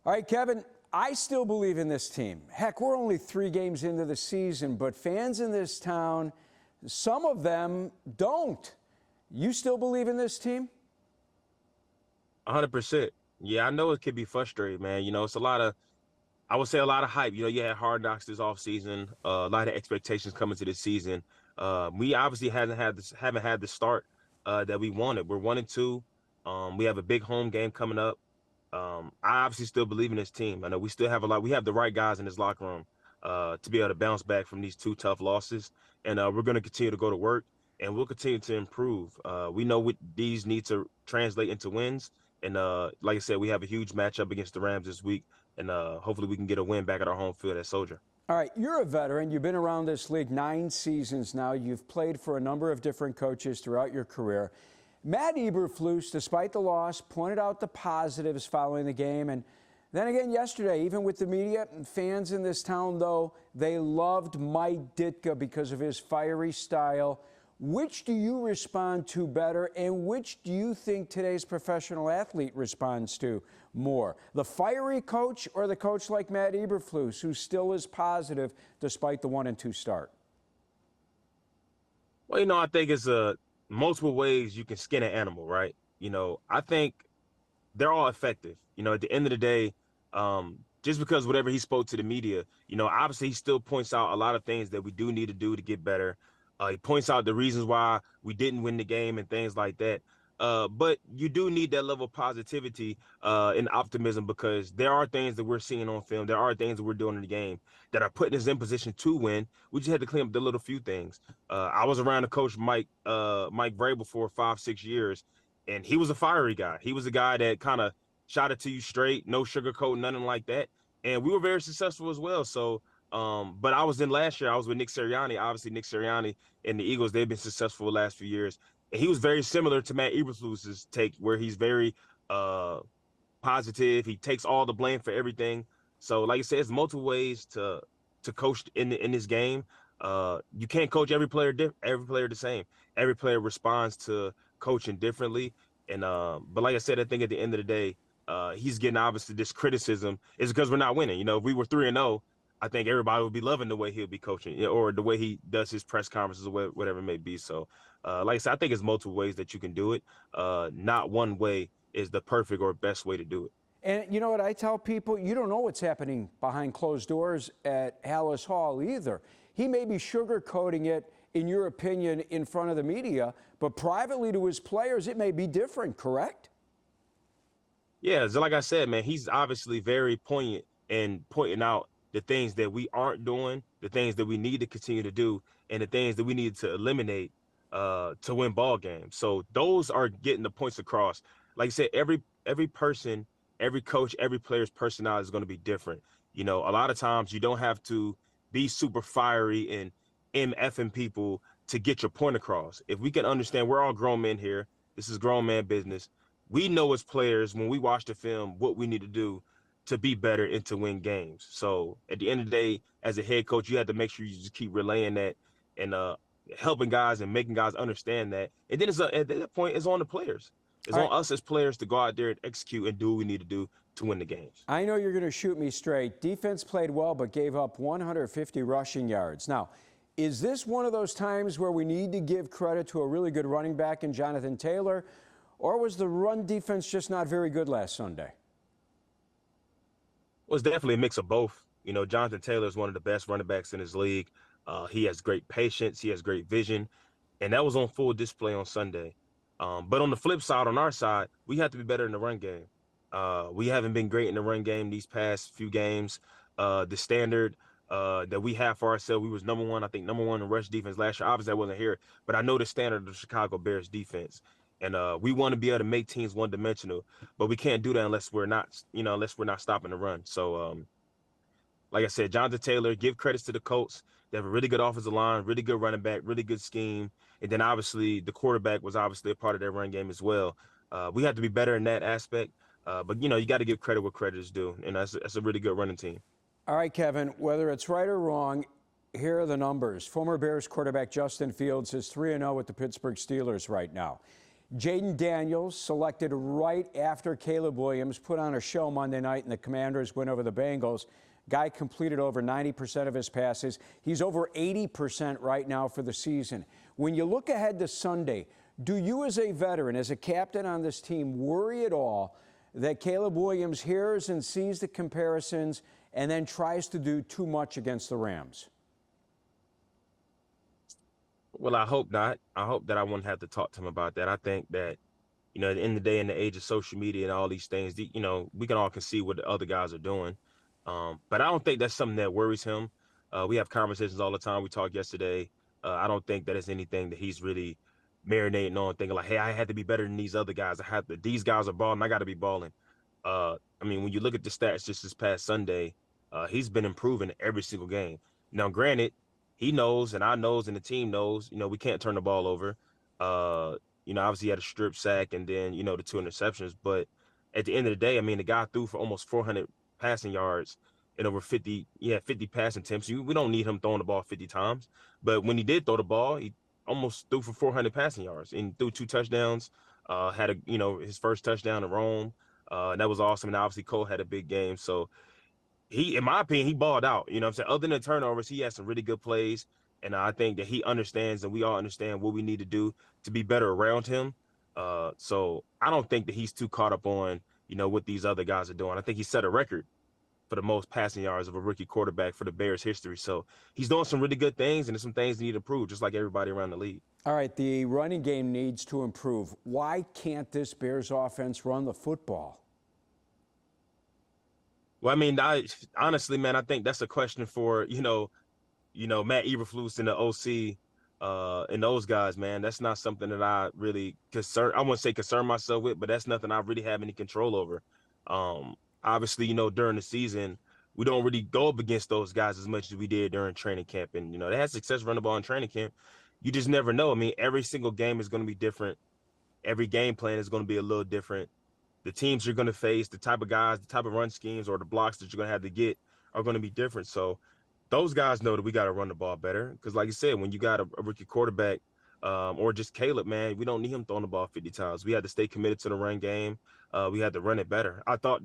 All right, Kevin, I still believe in this team. Heck, we're only 3 games into the season, but fans in this town, some of them don't. You still believe in this team? 100%. Yeah, I know it could be frustrating, man. It's I would say a lot of hype. You had Hard Knocks this offseason, a lot of expectations coming to this season. We obviously haven't had the start that we wanted. We're 1-2. We have a big home game coming up. I obviously still believe in this team. I know we still have we have the right guys in this locker room to be able to bounce back from these 2 tough losses. And we're going to continue to go to work and we'll continue to improve. We know what these need to translate into wins. And like I said, we have a huge matchup against the Rams this week. And hopefully we can get a win back at our home field at Soldier. All right, you're a veteran. You've been around this league 9 seasons now. You've played for a number of different coaches throughout your career. Matt Eberflus, despite the loss, pointed out the positives following the game. And then again yesterday, even with the media and fans in this town, though, they loved Mike Ditka because of his fiery style. Which do you respond to better, and which do you think today's professional athlete responds to more? The fiery coach or the coach like Matt Eberflus, who still is positive despite the 1-2 start? Well, I think it's multiple ways you can skin an animal, right? I think they're all effective. At the end of the day, just because whatever he spoke to the media, obviously he still points out a lot of things that we do need to do to get better. He points out the reasons why we didn't win the game and things like that. But you do need that level of positivity and optimism, because there are things that we're seeing on film. There are things that we're doing in the game that are putting us in position to win. We just had to clean up the little few things. I was around the coach Mike Vrabel for 5-6 years, and he was a fiery guy. He was a guy that kind of shot it to you straight, no sugarcoat, nothing like that. And we were very successful as well. So, but I was in last year. I was with Nick Sirianni. Obviously, Nick Sirianni and the Eagles, they've been successful the last few years. And he was very similar to Matt Eberflus's take, where he's very positive. He takes all the blame for everything. So, like I said, it's multiple ways to coach in this game. You can't coach every player the same. Every player responds to coaching differently. And but like I said, I think at the end of the day, he's getting obviously this criticism is because we're not winning. If we were 3-0, I think everybody would be loving the way he'll be coaching, or the way he does his press conferences, or whatever it may be. So, like I said, I think it's multiple ways that you can do it. Not one way is the perfect or best way to do it. And you know what I tell people? You don't know what's happening behind closed doors at Hallis Hall either. He may be sugarcoating it, in your opinion, in front of the media, but privately to his players, it may be different, correct? Yeah, so like I said, man, he's obviously very poignant and pointing out the things that we aren't doing, the things that we need to continue to do, and the things that we need to eliminate to win ball games. So those are getting the points across. Like I said, every person, every coach, every player's personality is going to be different. A lot of times you don't have to be super fiery and MFing people to get your point across. If we can understand, we're all grown men here. This is grown man business. We know as players, when we watch the film, what we need to do to be better and to win games. So at the end of the day, as a head coach, you have to make sure you just keep relaying that and helping guys and making guys understand that. And then at that point, it's on the players. It's on us as players to go out there and execute and do what we need to do to win the games. I know you're going to shoot me straight. Defense played well, but gave up 150 rushing yards. Now, is this one of those times where we need to give credit to a really good running back in Jonathan Taylor, or was the run defense just not very good last Sunday? Well, it's definitely a mix of both. Jonathan Taylor is one of the best running backs in his league. He has great patience. He has great vision. And that was on full display on Sunday. But on the flip side, on our side, we have to be better in the run game. We haven't been great in the run game these past few games. The standard that we have for ourselves, we was number one in rush defense last year. Obviously, I wasn't here, but I know the standard of the Chicago Bears defense. And we want to be able to make teams one-dimensional, but we can't do that unless we're not stopping the run. So, like I said, Jonathan Taylor, give credits to the Colts. They have a really good offensive line, really good running back, really good scheme. And then obviously the quarterback was obviously a part of their run game as well. We have to be better in that aspect. But, you got to give credit where credit is due. And that's a really good running team. All right, Kevin, whether it's right or wrong, here are the numbers. Former Bears quarterback Justin Fields is 3-0 with the Pittsburgh Steelers right now. Jaden Daniels, selected right after Caleb Williams, put on a show Monday night in the Commanders' win over the Bengals. Guy completed over 90% of his passes. He's over 80% right now for the season. When you look ahead to Sunday, do you as a veteran, as a captain on this team, worry at all that Caleb Williams hears and sees the comparisons and then tries to do too much against the Rams? Well, I hope not. I hope that I won't have to talk to him about that. I think that, at the end of the day, in the age of social media and all these things, we can all can see what the other guys are doing. But I don't think that's something that worries him. We have conversations all the time. We talked yesterday. I don't think that it's anything that he's really marinating on, thinking like, hey, I had to be better than these other guys. These guys are balling. I got to be balling. When you look at the stats just this past Sunday, he's been improving every single game. Now, granted, he knows and I knows and the team knows, we can't turn the ball over. Obviously he had a strip sack and then, the 2 interceptions. But at the end of the day, the guy threw for almost 400 passing yards and over 50 passing attempts. We don't need him throwing the ball 50 times. But when he did throw the ball, he almost threw for 400 passing yards and threw 2 touchdowns, had his first touchdown in Rome. And that was awesome. And obviously Cole had a big game. So in my opinion, he balled out. You know what I'm saying? Other than the turnovers, he had some really good plays. And I think that he understands and we all understand what we need to do to be better around him. So I don't think that he's too caught up on, what these other guys are doing. I think he set a record for the most passing yards of a rookie quarterback for the Bears history. So he's doing some really good things, and there's some things he need to improve, just like everybody around the league. All right, the running game needs to improve. Why can't this Bears offense run the football? Well, honestly, man, I think that's a question for, Matt Eberflus and the OC and those guys, man. That's not something that I really I wouldn't say concern myself with, but that's nothing I really have any control over. Obviously, during the season, we don't really go up against those guys as much as we did during training camp. And, they had success running the ball in training camp. You just never know. Every single game is going to be different. Every game plan is going to be a little different. The teams you're going to face, the type of guys, the type of run schemes or the blocks that you're going to have to get are going to be different. So those guys know that we got to run the ball better. Because like you said, when you got a rookie quarterback or just Caleb, man, we don't need him throwing the ball 50 times. We had to stay committed to the run game. We had to run it better. I thought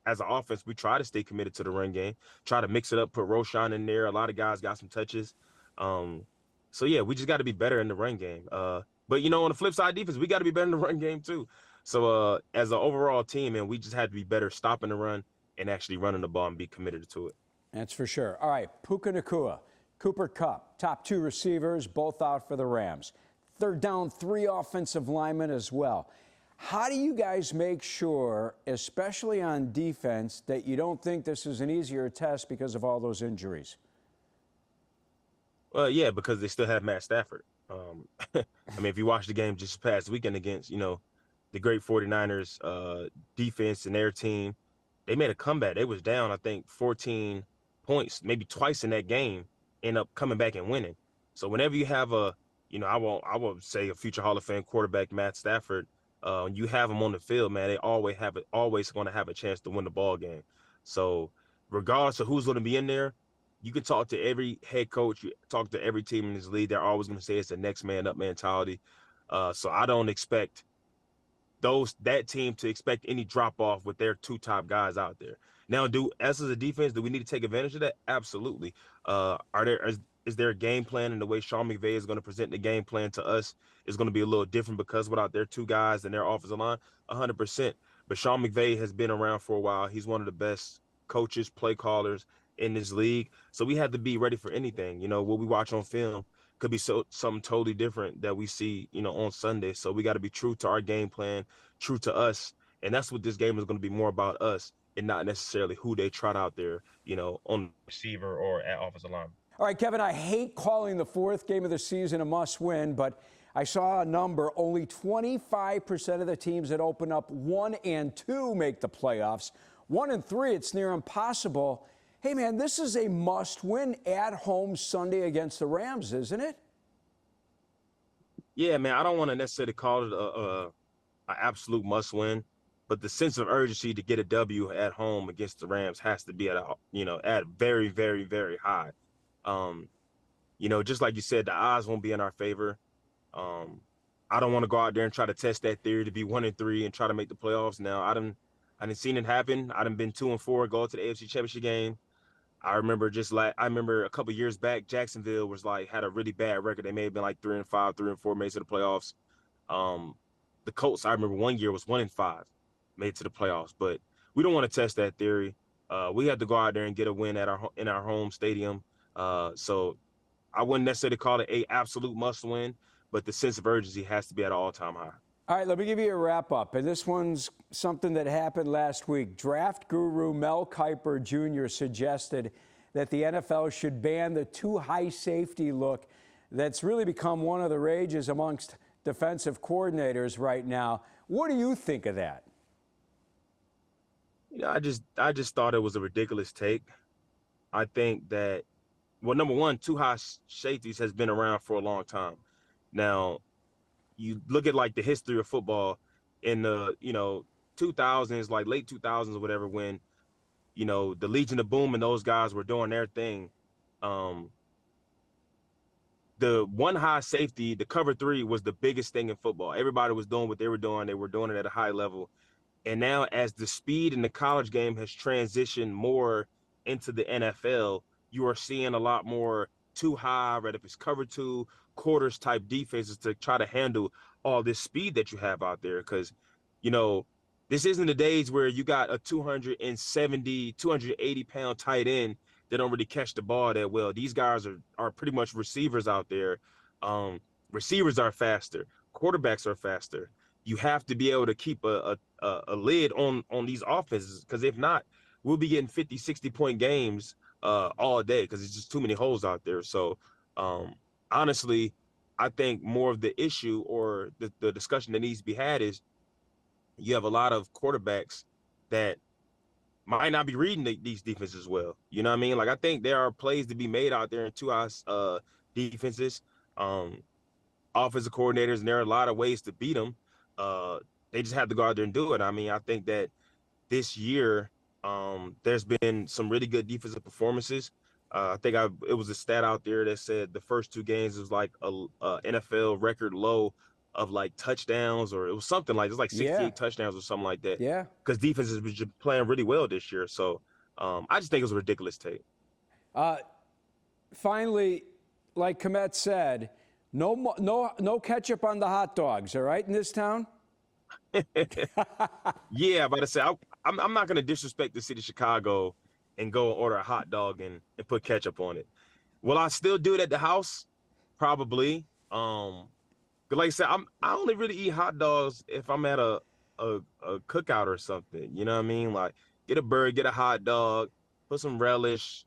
as an offense, we try to stay committed to the run game, try to mix it up, put Roshan in there. A lot of guys got some touches. Yeah, we just got to be better in the run game. But, on the flip side, defense, we got to be better in the run game too. So as an overall team, man, we just had to be better stopping the run and actually running the ball and be committed to it. That's for sure. All right, Puka Nacua, Cooper Kupp, top 2 receivers, both out for the Rams. They're down 3 offensive linemen as well. How do you guys make sure, especially on defense, that you don't think this is an easier test because of all those injuries? Well, yeah, because they still have Matt Stafford. If you watch the game just past weekend against, the great 49ers defense and their team, they made a comeback. They was down, I think, 14 points, maybe twice in that game, end up coming back and winning. So whenever you have I won't say a future Hall of Fame quarterback, Matt Stafford, you have them on the field, man, they always going to have a chance to win the ball game. So regardless of who's going to be in there, you can talk to every head coach, you talk to every team in this league, they're always going to say it's a next man up mentality. So I don't expect that team to expect any drop off with their 2 top guys out there. Now, as a defense, do we need to take advantage of that? Absolutely. Is there a game plan, and the way Sean McVay is going to present the game plan to us is going to be a little different because without their 2 guys and their offensive line? 100%. But Sean McVay has been around for a while. He's one of the best coaches, play callers in this league. So we have to be ready for anything. What we watch on film could be something totally different that we see, on Sunday. So we got to be true to our game plan, true to us. And that's what this game is going to be more about, us, and not necessarily who they trot out there, on receiver or at offensive line. All right, Kevin, I hate calling the 4th game of the season a must-win, but I saw a number. Only 25% of the teams that open up 1 and 2 make the playoffs. 1 and 3, it's near impossible. Hey, man, this is a must-win at home Sunday against the Rams, isn't it? Yeah, man, I don't want to necessarily call it an absolute must-win, but the sense of urgency to get a W at home against the Rams has to be at very, very, very high. Just like you said, the odds won't be in our favor. I don't want to go out there and try to test that theory to be 1-3 and try to make the playoffs. Now I done seen it happen. I done been 2-4, go to the AFC Championship game. I remember I remember a couple years back, Jacksonville was like had a really bad record. They may have been like 3-5, 3-4, made it to the playoffs. Um, the Colts, I remember one year was 1-5, made it to the playoffs. But we don't want to test that theory. We had to go out there and get a win in our home stadium. So I wouldn't necessarily call it a absolute must win, but the sense of urgency has to be at an all-time high. All right, let me give you a wrap up. And this one's something that happened last week. Draft guru Mel Kiper Jr. suggested that the NFL should ban the too high safety look that's really become one of the rages amongst defensive coordinators right now. What do you think of that? You know, I just thought it was a ridiculous take. I think that, well, number one, too high safeties has been around for a long time. Now, you look at like the history of football in the 2000s, like late 2000s or whatever, when the Legion of Boom and those guys were doing their thing. The one high safety, the cover three, was the biggest thing in football. Everybody was doing what they were doing. They were doing it at a high level. And now, as the speed in the college game has transitioned more into the NFL, you are seeing a lot more too high, right? If it's cover two, quarters type defenses to try to handle all this speed that you have out there. Because, this isn't the days where you got a 270, 280-pound tight end that don't really catch the ball that well. These guys are pretty much receivers out there. Receivers are faster. Quarterbacks are faster. You have to be able to keep a lid on these offenses, because if not, we'll be getting 50, 60-point games all day because it's just too many holes out there. So honestly, I think more of the issue or the discussion that needs to be had is you have a lot of quarterbacks that might not be reading these defenses well. You know what I mean? Like, I think there are plays to be made out there in two house defenses, offensive coordinators, and there are a lot of ways to beat them. They just have to go out there and do it. I mean, I think that this year there's been some really good defensive performances. I think it was a stat out there that said the first two games was like a NFL record low of like touchdowns, or it was something like, it's like 68 touchdowns or something like that. Yeah. Because defenses was just playing really well this year. So I just think it was a ridiculous take. Finally, like Komet said, no ketchup on the hot dogs, all right, in this town? Yeah, but I say I'm not going to disrespect the city of Chicago and go and order a hot dog and put ketchup on it. Will I still do it at the house? Probably. But like I said, I only really eat hot dogs if I'm at a cookout or something. You know what I mean? Like, get a burger, get a hot dog, put some relish.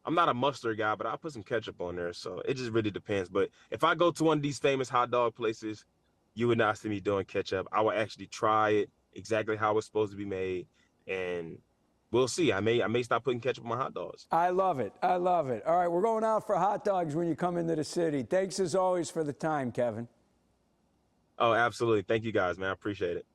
I'm not a mustard guy, but I'll put some ketchup on there. So it just really depends. But if I go to one of these famous hot dog places, you would not see me doing ketchup. I will actually try it exactly how it's supposed to be made, and we'll see. I may stop putting ketchup on my hot dogs. I love it. I love it. All right, we're going out for hot dogs when you come into the city. Thanks as always for the time, Kevin. Oh, absolutely. Thank you guys, man. I appreciate it.